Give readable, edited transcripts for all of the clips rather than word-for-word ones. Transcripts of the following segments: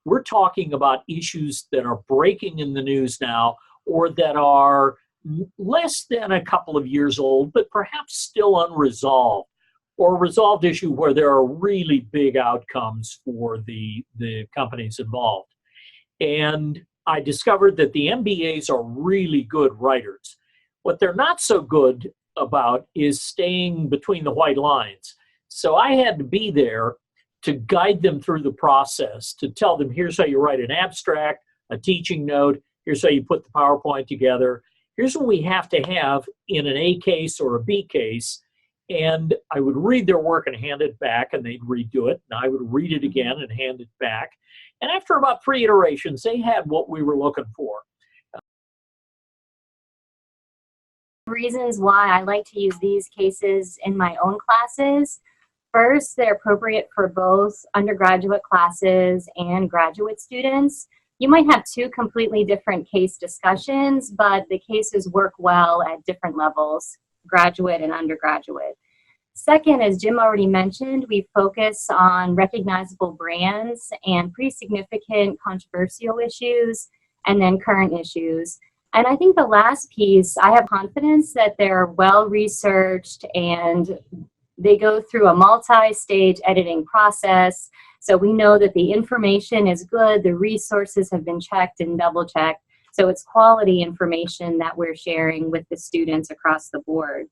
We're talking about issues that are breaking in the news now, or that are less than a couple of years old, but perhaps still unresolved, or a resolved issue where there are really big outcomes for the companies involved. And I discovered that the MBAs are really good writers. What they're not so good about is staying between the white lines. So I had to be there to guide them through the process, to tell them, here's how you write an abstract, a teaching note, here's how you put the PowerPoint together, here's what we have to have in an A case or a B case. And I would read their work and hand it back, and they'd redo it, and I would read it again and hand it back. And after about 3 iterations, they had what we were looking for. Reasons why I like to use these cases in my own classes. First, they're appropriate for both undergraduate classes and graduate students. You might have 2 completely different case discussions, but the cases work well at different levels, graduate and undergraduate. Second, as Jim already mentioned, we focus on recognizable brands and pretty significant controversial issues, and then current issues. And I think the last piece, I have confidence that they're well-researched and they go through a multi-stage editing process. So we know that the information is good, the resources have been checked and double-checked. So it's quality information that we're sharing with the students across the board.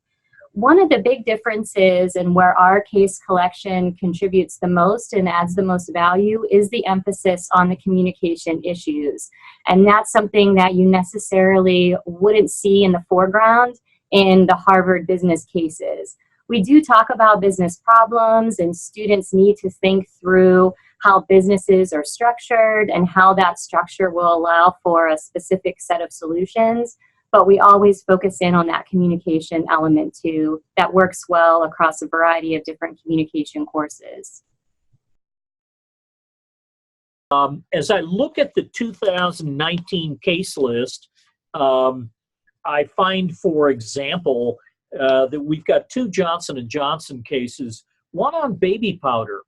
One of the big differences and where our case collection contributes the most and adds the most value is the emphasis on the communication issues. And that's something that you necessarily wouldn't see in the foreground in the Harvard business cases. We do talk about business problems, and students need to think through how businesses are structured and how that structure will allow for a specific set of solutions. But we always focus in on that communication element too, that works well across a variety of different communication courses. As I look at the 2019 case list, I find, for example, that we've got 2 Johnson & Johnson cases, one on baby powder.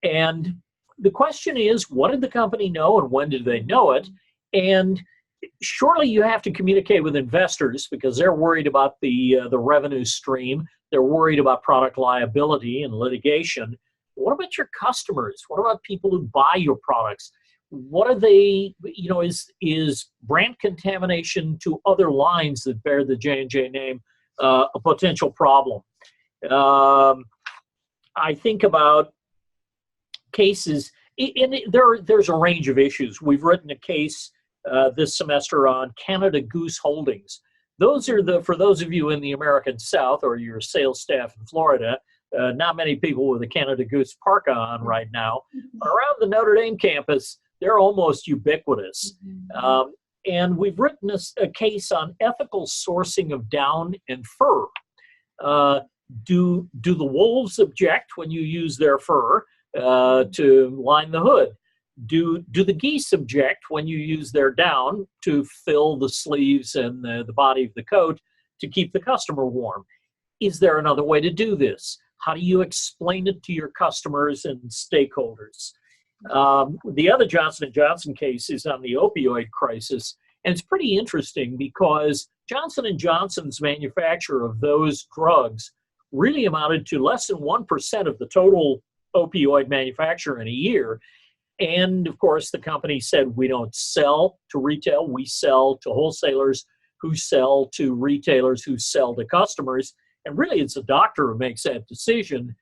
And the question is, what did the company know and when did they know it? And surely you have to communicate with investors because they're worried about the revenue stream. They're worried about product liability and litigation. What about your customers? What about people who buy your products? What are they, is brand contamination to other lines that bear the J&J name a potential problem? I think about cases, and there's a range of issues. We've written a case this semester on Canada Goose Holdings. Those are for those of you in the American South or your sales staff in Florida, not many people with a Canada Goose parka on right now. But around the Notre Dame campus, they're almost ubiquitous. And we've written a case on ethical sourcing of down and fur. Do the wolves object when you use their fur to line the hood? Do the geese object when you use their down to fill the sleeves and the body of the coat to keep the customer warm? Is there another way to do this? How do you explain it to your customers and stakeholders? The other Johnson & Johnson case is on the opioid crisis, and it's pretty interesting because Johnson & Johnson's manufacture of those drugs really amounted to less than 1% of the total opioid manufacture in a year. And of course, the company said, we don't sell to retail, we sell to wholesalers who sell to retailers who sell to customers. And really, it's a doctor who makes that decision.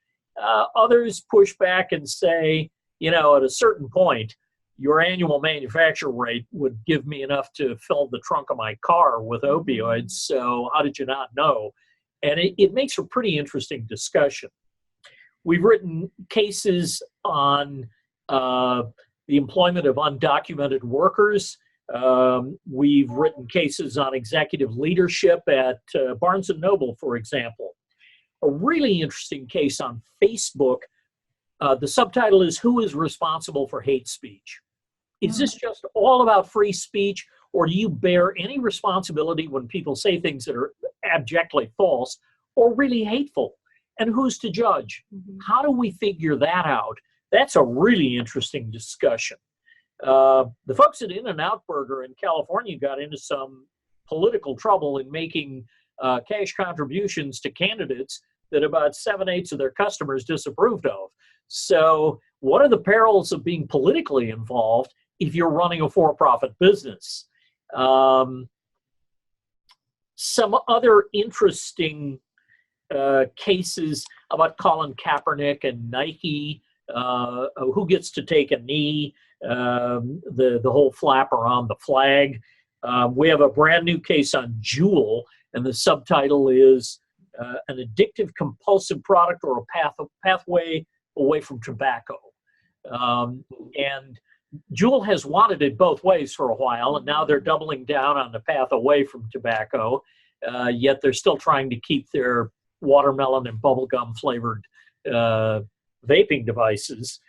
Others push back and say, at a certain point, your annual manufacture rate would give me enough to fill the trunk of my car with opioids. So how did you not know? And it makes a pretty interesting discussion. We've written cases on the employment of undocumented workers. We've written cases on executive leadership at Barnes & Noble, for example. A really interesting case on Facebook. The subtitle is, Who is Responsible for Hate Speech? Is this just all about free speech, or do you bear any responsibility when people say things that are abjectly false or really hateful? And who's to judge? How do we figure that out? That's a really interesting discussion. The folks at In-N-Out Burger in California got into some political trouble in making cash contributions to candidates that about 7/8 of their customers disapproved of. So what are the perils of being politically involved if you're running a for-profit business? Some other interesting cases about Colin Kaepernick and Nike, who gets to take a knee, the whole flap around the flag. We have a brand new case on Juul, and the subtitle is an addictive compulsive product or a pathway away from tobacco. And Juul has wanted it both ways for a while, and now they're doubling down on the path away from tobacco, yet they're still trying to keep their watermelon and bubblegum flavored vaping devices.